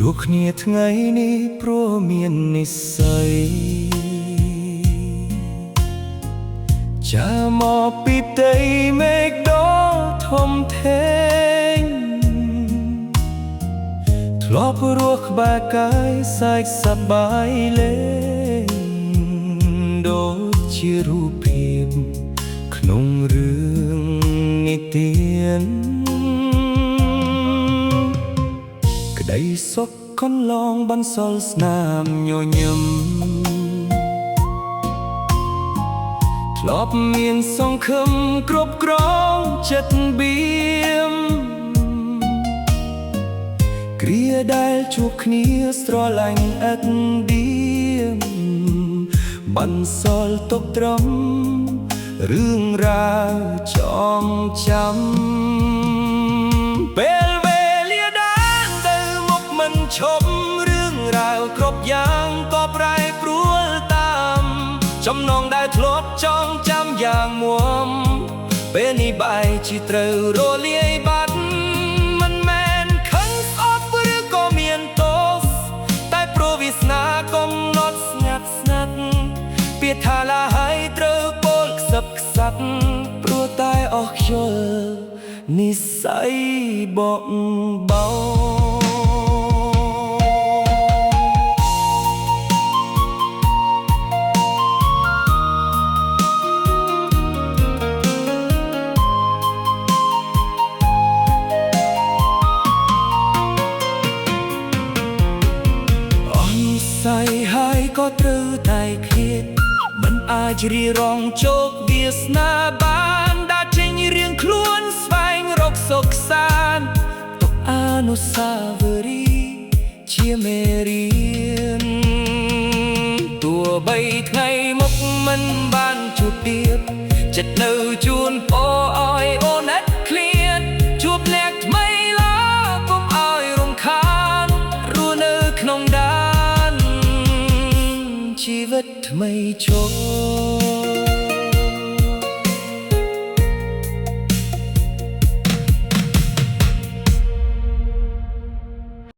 ជួបគ្នាថ្ងៃនេះព្រោះមាននិស្ស័យចាមកពីផ្ទៃមេឃដ៏ធំធេងធ្លាប់រស់ក្បែរកាយសែកសប្បាយលេងដូចជារូបភាពក្នុងរឿងនិទានក្តីសុខកន្លងបន្សល់ស្នាមញញឹមធ្លាប់មានសង្ឃឹមគ្រប់គ្រងចិត្តបៀមគ្រាដែលជួបគ្នាស្រឡាញ់ឥតឌៀមបន្សល់ទុកត្រឹមរឿងរ៉ាវចងចាំពេលវេលាដើរទៅមុខមិនឈប់រឿងរ៉ាវគ្រប់យ៉ាងក៏ប្រែប្រួលតាមចំណងដែលធ្លាប់ចងចាំយ៉ាងមុំពេលនេះបែរជាត្រូវរលាយបាត់មិនមែនខឹងស្អប់ឬក៏មានទោសតែព្រោះវាសនាកំណត់ស្ងាត់ស្ងាត់ពាក្យថាឡាហើយត្រូវពោលខ្សឹបខ្សាត់ព្រោះតែអស់ខ្យល់និស្ស័យបងបោស័យហើយក៏ត្រូវតែឃ្លាតមិនអាចរីរងជោគវាសនាបានដាច់ចេញរៀងខ្លួនស្វែងរកសុខសាន្តទុកអនុស្សាវរីយ៍ជាមេរៀនទោះបីថ្ងៃមុខមិនបានជួបទៀតចិត្តនៅជួនពរឲ្យអូនឥតឃ្លាតជួបអ្នកថ្មីឡើកុំឲ្យរំខានរស់នៅក្នុងដានជីវិតថ្មីចូល